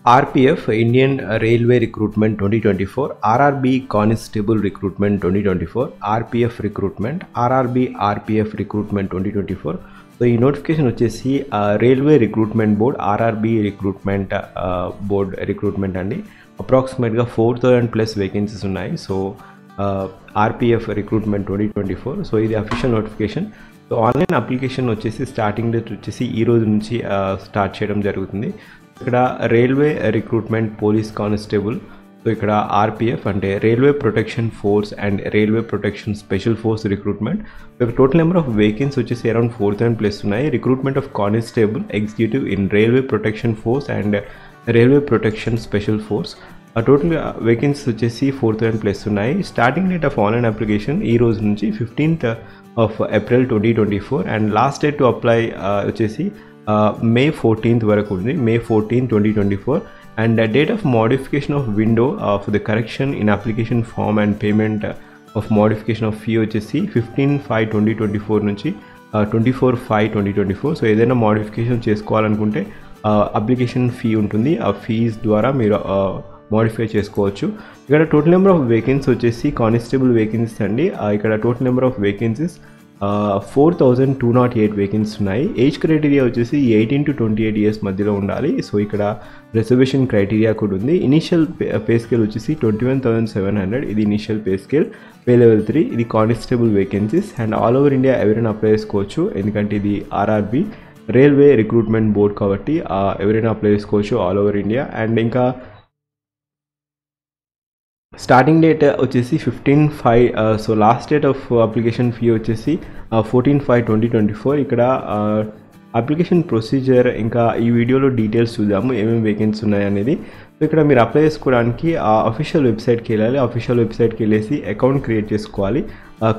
RPF Indian Railway Recruitment 2024, RRB Constable Recruitment 2024, RPF Recruitment, RPF Recruitment 2024. So ఈ notification వచ్చేసి railway recruitment board RRB recruitment board recruitment అండి. అప్రాక్సిమేట్గా 4000+ vacancies ఉన్నాయి. So RPF recruitment 2024. So ఇది official notification. So online application వచ్చేసి starting date వచ్చేసి ఈ రోజు నుంచి స్టార్ట్ చేయడం జరుగుతుంది. ఇక్కడ railway recruitment police constable, so ఇక్కడ RPF అంటే railway protection force and railway protection special force recruitment. Total number of vacancy వచ్చేసి అరౌండ్ 4000+ ఉన్నాయి. Recruitment of constable executive in railway protection force and railway protection special force. Total vacancies వచ్చేసి 4000+ ఉన్నాయి. Starting date of online application ఈ రోజు నుంచి 15th of April 2024 and last date to apply వచ్చేసి May 14th వరకు ఉంది, May 14, 2024. And date of modification of window of the correction in application form and payment of modification of fee వచ్చేసి 15/5/2024 నుంచి 24/5/2024. So ఏదైనా modification చేసుకోవాలనుకుంటే application fee ఉంటుంది, ఆ fees ద్వారా మీరు మోడిఫై చేసుకోవచ్చు. ఇక్కడ టోటల్ నెంబర్ ఆఫ్ వేకెన్సీ వచ్చేసి కానిస్టేబుల్ వేకెన్సీస్ అండి. ఇక్కడ total number of vacancies 4208 vacancies ఉన్నాయి. ఏజ్ క్రైటీరియా వచ్చేసి 18 to 28 years మధ్యలో ఉండాలి. సో ఇక్కడ రిజర్వేషన్ క్రైటీరియా కూడా ఉంది. ఇనిషియల్ పే స్కేల్ వచ్చేసి 21,700, ఇది initial pay scale. Pay level 3, ఇది constable vacancies and all over India ఎవరైనా అప్లై చేసుకోవచ్చు, ఎందుకంటే ఇది RRB రైల్వే రిక్రూట్మెంట్ బోర్డ్ కాబట్టి ఎవరైనా అప్లై చేసుకోవచ్చు ఆల్ ఓవర్ ఇండియా. అండ్ ఇంకా స్టార్టింగ్ డేట్ వచ్చేసి 15/5. So last date of application fee వచ్చేసి 14/5/2024. ఇక్కడ అప్లికేషన్ ప్రొసీజర్ ఇంకా ఈ వీడియోలో డీటెయిల్స్ చూద్దాము ఏమేమి వేకెన్సీ ఉన్నాయి అనేది. సో ఇక్కడ మీరు అప్లై చేసుకోవడానికి అఫీషియల్ వెబ్సైట్కి వెళ్ళాలి. అఫీషియల్ వెబ్సైట్కి వెళ్ళేసి అకౌంట్ క్రియేట్ చేసుకోవాలి.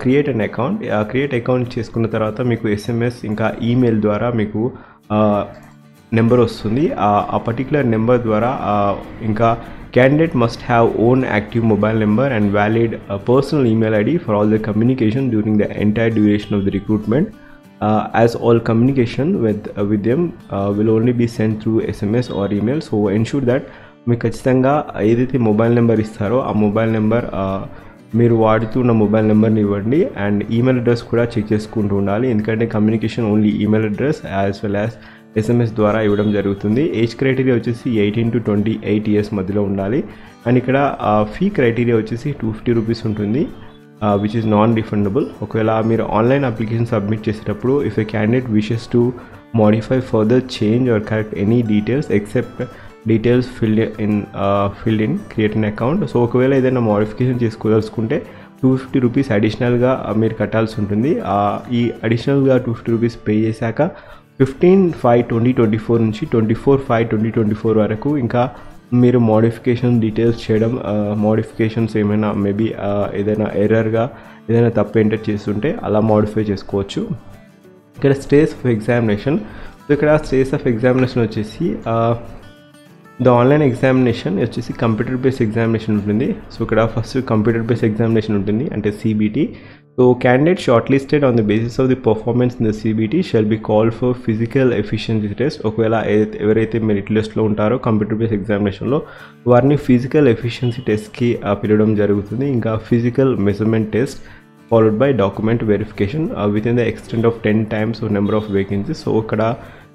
Create an account. Create account చేసుకున్న తర్వాత మీకు SMS ఇంకా ఈమెయిల్ ద్వారా మీకు నెంబర్ వస్తుంది. ఆ పర్టికులర్ నెంబర్ ద్వారా ఇంకా candidate must have own active mobile number and valid personal email ID for all the communication during the entire duration of the recruitment, as all communication with them will only be sent through SMS or email. So ensure that మీకు ఖచ్చితంగా ఏదైతే mobile number ఇస్తారో ఆ mobile number మీరు వాడుతున్న mobile నెంబర్ని ఇవ్వండి. And email address కూడా చెక్ చేసుకుంటూ ఉండాలి, ఎందుకంటే communication only email address as well as SMS ద్వారా ఇవ్వడం జరుగుతుంది. ఏజ్ క్రైటీరియా వచ్చేసి 18 to 28 years మధ్యలో ఉండాలి. అండ్ ఇక్కడ ఫీ క్రైటీరియా వచ్చేసి 250 రూపీస్ ఉంటుంది, విచ్ ఈస్ నాన్ రిఫండబుల్. ఒకవేళ మీరు ఆన్లైన్ అప్లికేషన్ సబ్మిట్ చేసేటప్పుడు if a candidate wishes to modify further change or correct any details except details filled in create an account. So ఒకవేళ ఏదైనా modification చేసుకోదలుచుకుంటే 250 rupees అడిషనల్గా మీరు కట్టాల్సి ఉంటుంది. ఈ అడిషనల్గా 250 రూపీస్ పే చేశాక 15/5/2024 నుంచి 24/5/2024 వరకు ఇంకా మీరు మోడిఫికేషన్ డీటెయిల్స్ చేయడం, మోడిఫికేషన్స్ ఏమైనా మేబీ ఏదైనా ఎర్రర్గా ఏదైనా తప్పు ఎంటర్ చేస్తుంటే అలా మోడిఫై చేసుకోవచ్చు. ఇక్కడ స్టేజ్ ఆఫ్ ఎగ్జామినేషన్. సో ఇక్కడ స్టేజ్ ఆఫ్ ఎగ్జామినేషన్ వచ్చేసి ద ఆన్లైన్ ఎగ్జామినేషన్ వచ్చేసి కంప్యూటర్ బేస్డ్ ఎగ్జామినేషన్ ఉంటుంది. సో ఇక్కడ ఫస్ట్ కంప్యూటర్ బేస్డ్ ఎగ్జామినేషన్ ఉంటుంది, అంటే CBT. So candidate shortlisted on the basis of the performance in the CBT shall be called for physical efficiency test. ఒకవేళ ఎవరైతే merit లిస్ట్లో ఉంటారో computer based ఎగ్జామినేషన్లో వారిని ఫిజికల్ ఎఫిషియన్సీ టెస్ట్కి పిలవడం జరుగుతుంది. ఇంకా physical measurement test followed by document verification with in the extent of 10 times number of vacancies. So ఇక్కడ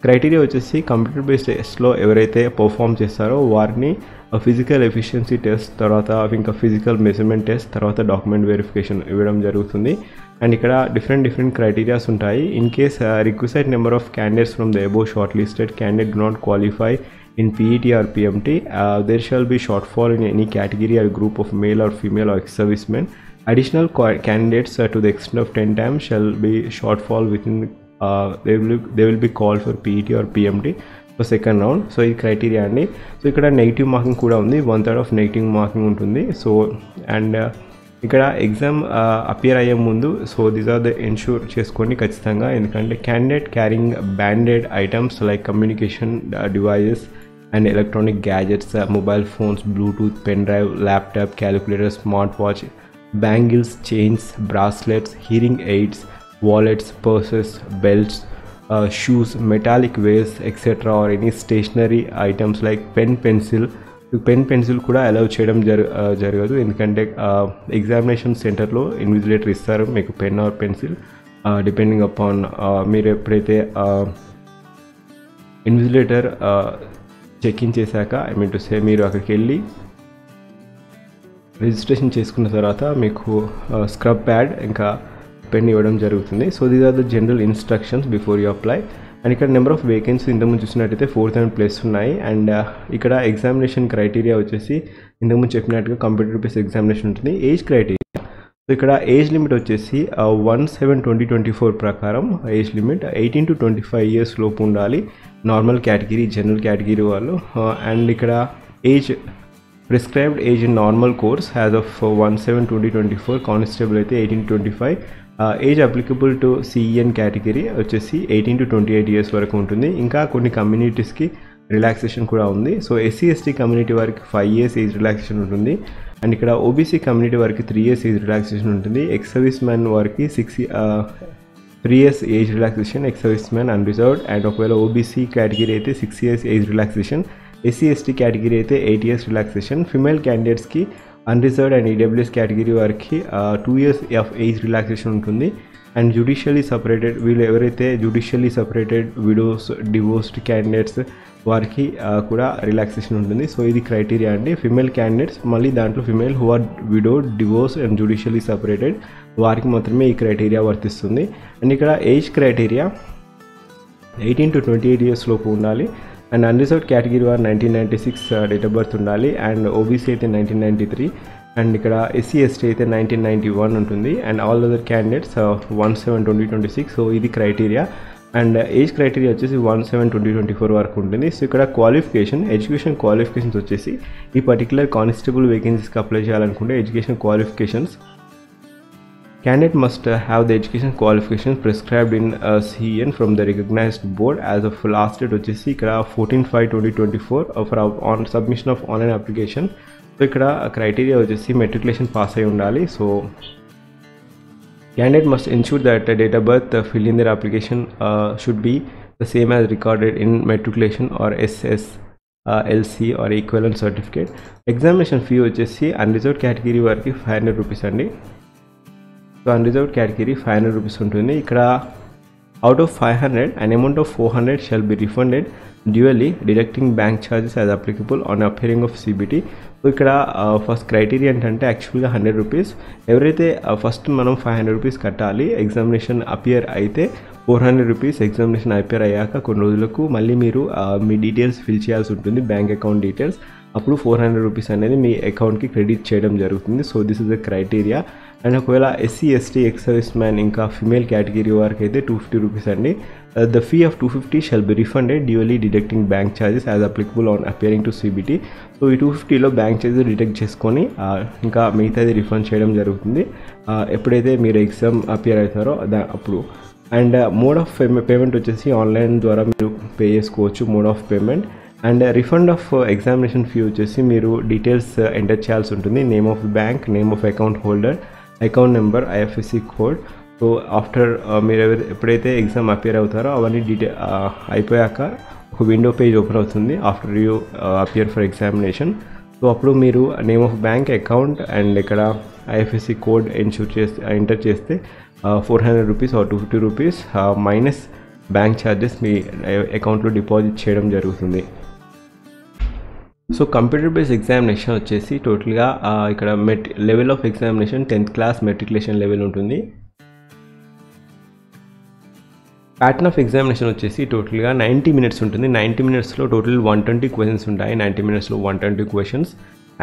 క్రైటీరియా వచ్చేసి కంప్యూటర్ బేస్డ్ టెస్ట్లో ఎవరైతే పర్ఫామ్ చేస్తారో వారిని ఫిజికల్ ఎఫిషియన్సీ టెస్ట్, తర్వాత ఇంకా ఫిజికల్ మెజర్మెంట్ టెస్ట్, తర్వాత డాక్యుమెంట్ వెరిఫికేషన్ ఇవ్వడం జరుగుతుంది. అండ్ ఇక్కడ డిఫరెంట్ క్రైటీరియాస్ ఉంటాయి. In case required number of candidates from the above short listed candidate do not qualify in PET or PMT, there shall be shortfall in any category or group of male or female or ex-servicemen. Additional candidates to the extent of 10 times shall be shortfall within they will be called for PET or PMT for second round. So ఈ criteria అండి. So ఇక్కడ negative marking కూడా ఉంది, 1/3 of negative marking ఉంటుంది. So and ఇక్కడ exam appear అయ్యే ముందు so these are the ensure చేసుకోండి ఖచ్చితంగా, ఎందుకంటే candidate carrying banded items like communication devices and electronic gadgets, mobile phones, Bluetooth, pen drive, laptop, calculator, smart watch, bangles, chains, bracelets, hearing aids, wallets, purses, belts, shoes, metallic wares, etc. or any stationary items like pen, pencil కూడా allow చేయడం జరగదు. ఎందుకంటే examination సెంటర్లో invigilator ఇస్తారు మీకు pen or pencil depending upon మీరు ఎప్పుడైతే invigilator check in చేశాక ఐ మీన్ టు సే మీరు అక్కడికి వెళ్ళి రిజిస్ట్రేషన్ చేసుకున్న తర్వాత మీకు స్క్రబ్ ప్యాడ్ ఇంకా పెన్ ఇవ్వడం జరుగుతుంది. So these are the general instructions before you apply. And ఇక్కడ నెంబర్ ఆఫ్ వేకెన్సీ ఇంతకుముందు చూసినట్టయితే 4,000 ప్లేస్ ఉన్నాయి. అండ్ ఇక్కడ ఎగ్జామినేషన్ క్రైటీరియా వచ్చేసి ఇంతకుముందు చెప్పినట్టుగా కంప్యూటర్ బేస్డ్ ఎగ్జామినేషన్ ఉంటుంది. ఏజ్ క్రైటీరియా, సో ఇక్కడ ఏజ్ లిమిట్ వచ్చేసి 1/7/2024 ప్రకారం ఏజ్ లిమిట్ 18 to 25 years లోపు ఉండాలి నార్మల్ కేటగిరీ, జనరల్ కేటగిరీ వాళ్ళు. అండ్ ఇక్కడ age prescribed age in normal course as of 1/7/2024, constable అయితే 18 to 25. Age applicable to CEN category వచ్చేసి 18 to 28 years వరకు ఉంటుంది. ఇంకా కొన్ని కమ్యూనిటీస్కి రిలాక్సేషన్ కూడా ఉంది. సో ఎస్సీ ఎస్టీ కమ్యూనిటీ వారికి 5 years ఏజ్ రిలాక్సేషన్ ఉంటుంది. అండ్ ఇక్కడ ఓబీసీ కమ్యూనిటీ వారికి 3 years ఏజ్ రిలాక్సేషన్ ఉంటుంది. ఎక్స్ సర్వీస్ మ్యాన్ వారికి 3 years age relaxation, ex service man unreserved. And ఒకవేళ ఓబీసీ కేటగిరీ అయితే 6 years age relaxation, SC ST category అయితే 8 years relaxation. Female క్యాండిడేట్స్కి unreserved and EWS category వారికి 2 years of age relaxation ఉంటుంది. And judicially separated, వీళ్ళు ఎవరైతే judicially separated widows, divorced candidates వారికి కూడా రిలాక్సేషన్ ఉంటుంది. సో ఇది క్రైటీరియా అండి. ఫిమేల్ క్యాండిడేట్స్ మళ్ళీ దాంట్లో female who are widowed, divorce and judicially separated వారికి మాత్రమే ఈ క్రైటీరియా వర్తిస్తుంది. అండ్ ఇక్కడ ఏజ్ క్రైటీరియా 18 to 28 years లోపు ఉండాలి. అండ్ అన్రిజర్వ్డ్ కేటగిరీ వారు 1996 డేట్ ఆఫ్ బర్త్ ఉండాలి. అండ్ ఓబీసీ అయితే 1993. అండ్ ఇక్కడ ఎస్సీ ఎస్టీ అయితే 1991 ఉంటుంది. And all other candidates 1/7/2026. So ఇది క్రైటీరియా. అండ్ ఏజ్ క్రైటీరియా వచ్చేసి 1/7/2024 వరకు ఉంటుంది. సో ఇక్కడ క్వాలిఫికేషన్, ఎడ్యుకేషన్ క్వాలిఫికేషన్స్ వచ్చేసి ఈ పర్టికులర్ కానిస్టేబుల్ వేకెన్సీస్కి అప్లై చేయాలనుకుంటే education qualifications, candidate must have the education qualifications prescribed in CEN from the recognized board as of last date వచ్చేసి ఇక్కడ 14/5/2024 for on submission of online application. So ఇక్కడ criteria వచ్చేసి matriculation pass అయి ఉండాలి. So candidate must ensure that the date of birth filled in their application should be the same as recorded in matriculation or SSLC or equivalent certificate. Examination fee వచ్చేసి unreserved category వారికి 500 rupees అండి. So unreserved category 500 rupees ఉంటుంది. ఇక్కడ out of 500 an amount of 400 shall be refunded duly deducting bank charges as applicable on appearing of CBT. So ఇక్కడ first criteria ఏంటంటే యాక్చువల్గా 100 rupees. ఎవరైతే first మనం 500 రూపీస్ కట్టాలి. ఎగ్జామినేషన్ అపియర్ అయితే 400 రూపీస్. ఎగ్జామినేషన్ అపియర్ అయ్యాక కొన్ని రోజులకు మళ్ళీ మీరు మీ డీటెయిల్స్ ఫిల్ చేయాల్సి ఉంటుంది, బ్యాంక్ అకౌంట్ డీటెయిల్స్. అప్పుడు 400 రూపీస్ అనేది మీ అకౌంట్కి క్రెడిట్ చేయడం జరుగుతుంది. So this is the criteria. And ఒకవేళ SC ST ex service man ఇంకా ఫిమేల్ కేటగిరీ వారికి అయితే 250 రూపీస్ అండి. The fee of 250 shall be refunded duly deducting bank charges as applicable on appearing to CBT. So ఈ 250లో bank charges deduct చేసుకొని ఇంకా మిగతాది రిఫండ్ చేయడం జరుగుతుంది ఎప్పుడైతే మీరు ఎగ్జామ్ అపియర్ అవుతారో అప్పుడు. అండ్ మోడ్ ఆఫ్ పేమెంట్ వచ్చేసి ఆన్లైన్ ద్వారా మీరు పే చేసుకోవచ్చు, mode of payment. And refund of examination fee వచ్చేసి మీరు డీటెయిల్స్ ఎంటర్ చేయాల్సి ఉంటుంది. Name of bank, name of account holder, account number, IFSC code. So after మీరు ఎప్పుడైతే ఎగ్జామ్ అపియర్ అవుతారో అవన్నీ అయిపోయాక ఒక విండో పేజ్ ఓపెన్ అవుతుంది after you appear for examination. So అప్పుడు మీరు name of bank, account and ఇక్కడ IFSC కోడ్ ఎంటర్ చేస్తే 400 rupees or 250 rupees minus bank charges మీ అకౌంట్లో డిపాజిట్ చేయడం జరుగుతుంది. సో కంప్యూటర్ బేస్డ్ ఎగ్జామినేషన్ వచ్చేసి టోటల్గా ఇక్కడ level of examination 10th class matriculation level ఉంటుంది. ప్యాటర్న్ ఆఫ్ ఎగ్జామినేషన్ వచ్చేసి టోటల్గా 90 minutes ఉంటుంది. 90 minutesలో టోటల్ 120 questions ఉంటాయి. 90 minutesలో 120 questions.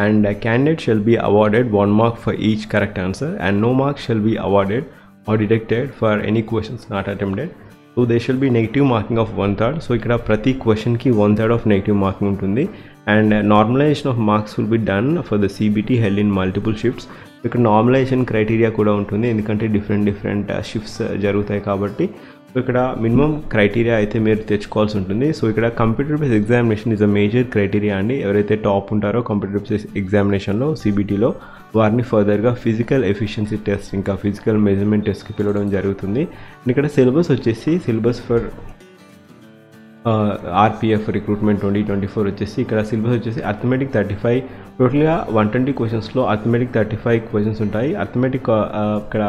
And a candidate shall be awarded 1 mark for each correct answer and no mark shall be awarded or deducted for any questions not attempted. So there shall be negative marking of 1/3. So ఇక్కడ ప్రతి క్వశ్చన్కి 1/3 of negative marking ఉంటుంది. And normalization of marks will be done for the CBT held in multiple shifts. ఇక్కడ normalisation criteria కూడా ఉంటుంది, ఎందుకంటే different shifts జరుగుతాయి కాబట్టి. సో ఇక్కడ మినిమం క్రైటీరియా అయితే మీరు తెచ్చుకోవాల్సి ఉంటుంది. సో ఇక్కడ computer based examination is a major criteria అండి. ఎవరైతే టాప్ ఉంటారో కంప్యూటర్ బేస్డ్ ఎగ్జామినేషన్లో CBTలో వారిని ఫర్దర్గా ఫిజికల్ ఎఫిషియన్సీ టెస్ట్ ఇంకా ఫిజికల్ మెజర్మెంట్ టెస్ట్కి పిలవడం జరుగుతుంది. ఇక్కడ సిలబస్ వచ్చేసి సిలబస్ ఫర్ ఆర్పిఎఫ్ రిక్రూట్మెంట్ 2024 వచ్చేసి ఇక్కడ సిలబస్ వచ్చేసి అర్థమెటిక్ 35 టోటల్గా 120 క్వశ్చన్స్లో అర్థమెటిక్ 35 క్వశ్చన్స్ ఉంటాయి. అర్థమెటిక్ ఇక్కడ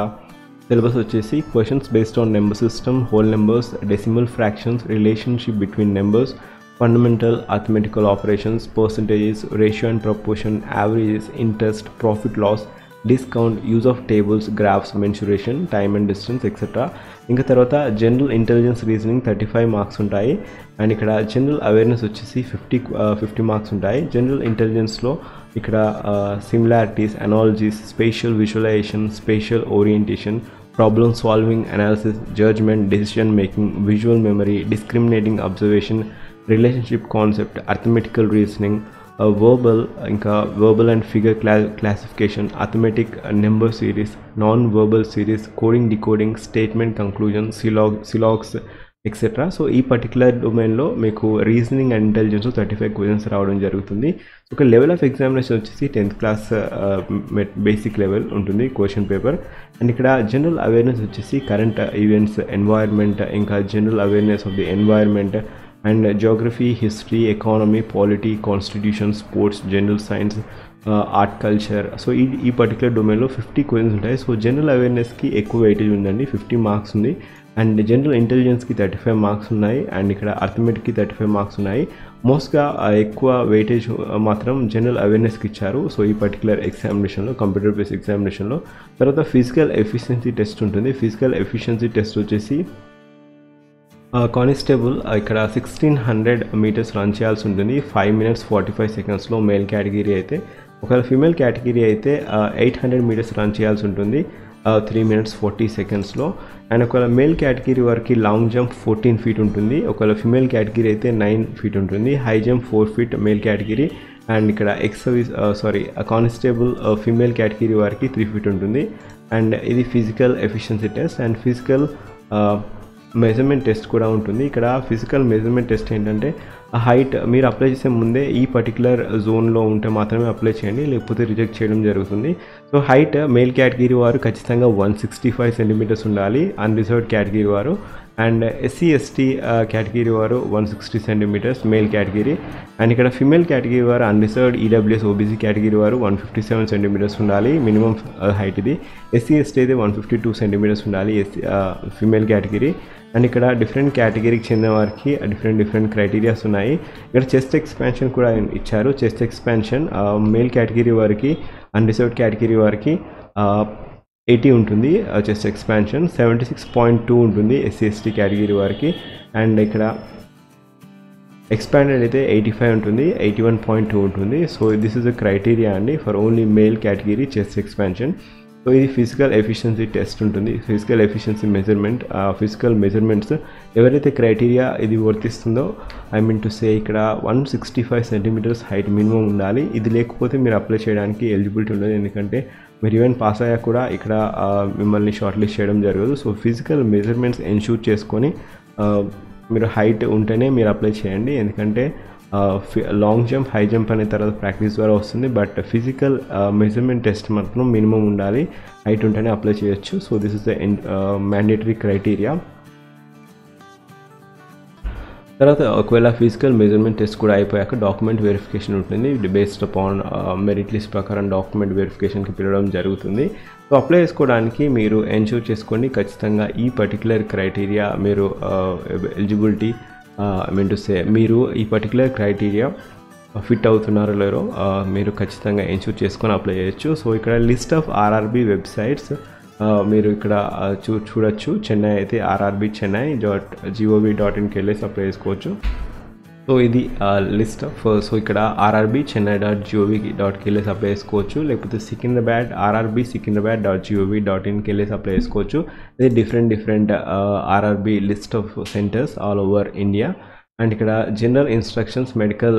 సిలబస్ వచ్చేసి questions based on number system, whole numbers, decimal fractions, relationship between numbers, fundamental arithmetical operations, percentages, ratio and proportion, averages, interest, profit loss, discount, use of tables, graphs, mensuration, time and distance, etc. ఇంకా తర్వాత general intelligence reasoning 35 marks ఉంటాయి. And ఇక్కడ general awareness వచ్చేసి 50 marks ఉంటాయి. General ఇంటెలిజెన్స్లో ఇక్కడ similarities, analogies, spatial visualisation, spatial orientation, problem solving, analysis, judgement, decision making, visual memory, discriminating observation, relationship concept, arithmetical reasoning, verbal and figure classification, arithmetic, number series, non-verbal series, coding, decoding, statement conclusion, silogs, etc. So ఈ particular డొమైన్లో మీకు reasoning and intelligence 35 questions రావడం జరుగుతుంది. ఒక level of examination వచ్చేసి 10th class basic level ఉంటుంది question paper. And ఇక్కడ general awareness వచ్చేసి కరెంట్ ఈవెంట్స్, ఎన్వైర్న్మెంట్, ఇంకా general awareness of the environment, and geography, history, economy, polity, constitution, sports, general science, art culture. So ఈ particular డొమైన్లో 50 questions ఉంటాయి. So general అవేర్నెస్కి ఎక్కువ weightage ఉందండి, 50 marks ఉంది. And general ఇంటెలిజెన్స్కి 35 marks ఉన్నాయి. And ఇక్కడ అర్థమెటిక్కి 35 మార్క్స్ ఉన్నాయి. మోస్ట్గా ఎక్కువ వెయిటేజ్ మాత్రం జనరల్ అవేర్నెస్కి ఇచ్చారు. సో ఈ పర్టికులర్ ఎగ్జామినేషన్లో, కంప్యూటర్ బేస్డ్ ఎగ్జామినేషన్లో. తర్వాత ఫిజికల్ ఎఫిషియన్సీ టెస్ట్ ఉంటుంది. ఫిజికల్ ఎఫిషియన్సీ టెస్ట్ వచ్చేసి కానిస్టేబుల్ ఇక్కడ 1600 మీటర్స్ రన్ చేయాల్సి ఉంటుంది 5 minutes 45 secondsలో మేల్ కేటగిరీ అయితే. ఒకవేళ ఫీమేల్ కేటగిరీ అయితే 800 మీటర్స్ రన్ చేయాల్సి ఉంటుంది 3 minutes 40 secondsలో. అండ్ ఒకవేళ మేల్ కేటగిరీ వరకు లాంగ్ జంప్ 14 feet ఉంటుంది. ఒకవేళ ఫీమేల్ కేటగిరీ అయితే 9 feet ఉంటుంది. High jump 4 feet male category. And ఇక్కడ కానిస్టేబుల్ ఫీమేల్ కేటగిరీ వరకు 3 feet ఉంటుంది. అండ్ ఇది physical efficiency test. And physical measurement test కూడా ఉంటుంది. ఇక్కడ ఫిజికల్ మెజర్మెంట్ టెస్ట్ ఏంటంటే హైట్ మీరు అప్లై చేసే ముందే ఈ పర్టికులర్ జోన్లో ఉంటే మాత్రమే అప్లై చేయండి, లేకపోతే రిజెక్ట్ చేయడం జరుగుతుంది. సో హైట్ మేల్ కేటగిరీ వారు ఖచ్చితంగా 165 centimeters ఉండాలి, అన్రిజర్వ్డ్ కేటగిరీ వారు. అండ్ SC/ST కేటగిరీ వారు 160 centimeters మేల్ కేటగిరీ. అండ్ ఇక్కడ ఫిమేల్ కేటగిరీ వారు అన్రిజర్వ్డ్ EWS OBC కేటగిరీ వారు 157 centimeters ఉండాలి మినిమం హైట్ ఇది. SC/ST అయితే 152 centimeters ఉండాలి ఫిమేల్ కేటగిరీ. అండ్ ఇక్కడ డిఫరెంట్ కేటగిరీకి చెందిన వారికి డిఫరెంట్ క్రైటీరియాస్ ఉన్నాయి. ఇక్కడ చెస్ట్ ఎక్స్పాన్షన్ కూడా ఇచ్చారు. చెస్ట్ ఎక్స్పాన్షన్ మేల్ కేటగిరీ వారికి, అన్రిజర్వ్డ్ కేటగిరీ వారికి 80 ఉంటుంది చెస్ట్ ఎక్స్పాన్షన్, 76.2 ఉంటుంది SC/ST కేటగిరీ వారికి. అండ్ ఇక్కడ ఎక్స్పాండెడ్ అయితే 85 ఉంటుంది, 81.2 ఉంటుంది. So this is a criteria అండి for only male category chest expansion. So ఇది ఫిజికల్ ఎఫిషియన్సీ టెస్ట్ ఉంటుంది, physical efficiency measurement. Physical measurements ఎవరైతే క్రైటీరియా ఇది వర్తిస్తుందో, ఐ మీన్ టు సే ఇక్కడ 165 centimeters హైట్ మినిమం ఉండాలి. ఇది లేకపోతే మీరు అప్లై చేయడానికి ఎలిజిబిలిటీ ఉండదు, ఎందుకంటే మీరు ఈవెన్ పాస్ అయ్యా కూడా ఇక్కడ మిమ్మల్ని షార్ట్ లిస్ట్ చేయడం జరగదు. సో ఫిజికల్ మెజర్మెంట్స్ ఎన్షూర్ చేసుకొని మీరు హైట్ ఉంటేనే మీరు అప్లై చేయండి, ఎందుకంటే లాంగ్ జంప్, హై జంప్ అనే తర్వాత ప్రాక్టీస్ ద్వారా వస్తుంది. బట్ ఫిజికల్ మెజర్మెంట్ టెస్ట్ మాత్రం మినిమం ఉండాలి, హైట్ ఉంటేనే అప్లై చేయొచ్చు. So this is the mandatory criteria. తర్వాత ఒకవేళ ఫిజికల్ మెజర్మెంట్ టెస్ట్ కూడా అయిపోయాక డాక్యుమెంట్ వెరిఫికేషన్ ఉంటుంది. బేస్డ్ అపాన్ మెరిట్ లిస్ట్ ప్రకారం డాక్యుమెంట్ వెరిఫికేషన్కి పిలవడం జరుగుతుంది. సో అప్లై చేసుకోవడానికి మీరు ఎన్షూర్ చేసుకోండి ఖచ్చితంగా ఈ పర్టికులర్ క్రైటీరియా మీరు ఎలిజిబిలిటీ, ఐ మీన్ టు సే మీరు ఈ పర్టికులర్ క్రైటీరియా ఫిట్ అవుతున్నారో లేరో మీరు ఖచ్చితంగా ఎన్షూర్ చేసుకొని అప్లై చేయొచ్చు. సో ఇక్కడ లిస్ట్ ఆఫ్ RRB వెబ్సైట్స్ మీరు ఇక్కడ చూడొచ్చు. చెన్నై అయితే rrbchennai.gov.in వెళ్ళేసి అప్లై చేసుకోవచ్చు. సో ఇది లిస్ట్ ఆఫ్, సో ఇక్కడ rrbchennai.gov.in వెళ్ళేసి అప్లై చేసుకోవచ్చు, లేకపోతే సికింద్రాబాద్ rrbsikindrabad.gov.in వెళ్ళేసి అప్లై చేసుకోవచ్చు. ఇది different RRB list of centres all over India. And ఇక్కడ జనరల్ ఇన్స్ట్రక్షన్స్, మెడికల్,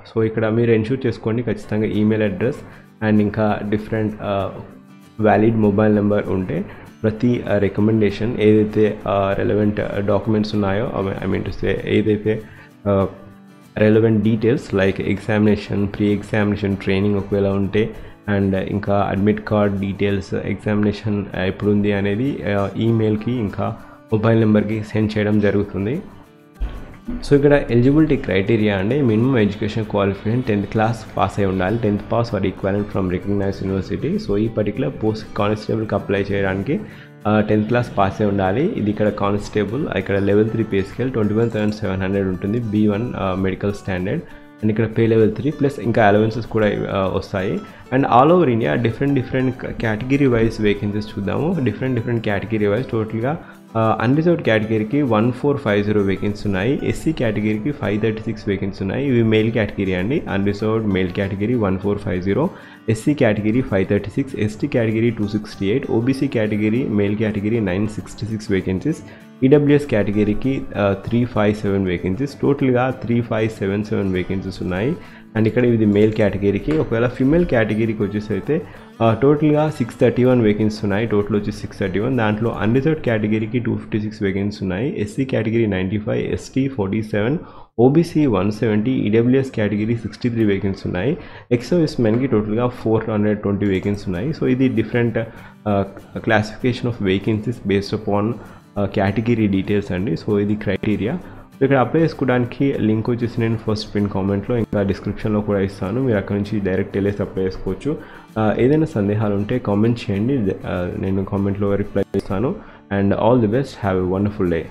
సో ఇక్కడ మీరు ఎన్షూర్ చేసుకోండి ఖచ్చితంగా ఈమెయిల్ అడ్రస్ అండ్ ఇంకా డిఫరెంట్ వ్యాలిడ్ మొబైల్ నెంబర్ ఉంటే ప్రతి రికమెండేషన్ ఏదైతే రెలవెంట్ డాక్యుమెంట్స్ ఉన్నాయో, ఐ మీన్ టు సే ఏదైతే relevant details like examination, pre examination training ఒకవేళ ఉంటే, అండ్ ఇంకా అడ్మిట్ కార్డ్ డీటెయిల్స్, ఎగ్జామినేషన్ ఎప్పుడుంది అనేది ఈమెయిల్కి ఇంకా మొబైల్ నెంబర్కి సెండ్ చేయడం జరుగుతుంది. సో ఇక్కడ ఎలిజిబిలిటీ క్రైటీరియా అండి minimum education qualification 10th class pass అయి ఉండాలి, 10th pass for equivalent from recognise university. So ఈ పర్టికులర్ పోస్ట్ కానిస్టేబుల్కి అప్లై చేయడానికి 10th క్లాస్ పాస్ అయి ఉండాలి. ఇది ఇక్కడ కానిస్టేబుల్, ఇక్కడ లెవెల్ 3 పే స్కేల్ 21,700 ఉంటుంది, B1 మెడికల్ స్టాండర్డ్. అండ్ ఇక్కడ పే లెవెల్ 3 ప్లస్ ఇంకా అలవెన్సెస్ కూడా వస్తాయి. And all over India different category wise vacancies చూద్దాము. డిఫరెంట్ కేటగిరీ వైజ్ టోటల్గా అన్రిజర్వ్డ్ కేటగిరీకి 1450 వేకెన్సీ ఉన్నాయి, ఎస్సీ కేటగిరీకి 536 వేకెన్సీ ఉన్నాయి. ఇవి మెయిల్ కేటగిరీ అండి. Unreserved mail category 1450, SC category 536, ST category 268, OBC category mail category 966 vacancies, EWS కేటగిరీకి 357 వేకెన్సీస్. టోటల్గా 3577 వేకెన్సీస్ ఉన్నాయి. అండ్ ఇక్కడ ఇది మేల్ కేటగిరీకి. ఒకవేళ ఫిమేల్ కేటగిరీకి వచ్చేసి అయితే టోటల్గా 631 వేకెన్సీ ఉన్నాయి, టోటల్ వచ్చి 631. దాంట్లో అన్రిజర్వ్డ్ కేటగిరీకి 256 వేకెన్సీ ఉన్నాయి, SC category 95, ST 47, OBC 170, EWS category 63 vacancy ఉన్నాయి. ఎక్స్ఓఎస్ మెన్కి టోటల్గా 420 వేకెన్సీ ఉన్నాయి. సో ఇది different classification of vacancies based upon category details అండి. సో ఇది క్రైటీరియా. ఇక్కడ అప్లై చేసుకోవడానికి లింక్ వచ్చేసి నేను ఫస్ట్ పిన్ కామెంట్లో ఇంకా డిస్క్రిప్షన్లో కూడా ఇస్తాను, మీరు అక్కడ నుంచి డైరెక్ట్ వెళ్ళేసి అప్లై చేసుకోవచ్చు. ఏదైనా సందేహాలు ఉంటే కామెంట్ చేయండి, నేను కామెంట్లో రిప్లై చేస్తాను. And all the best, have a wonderful day.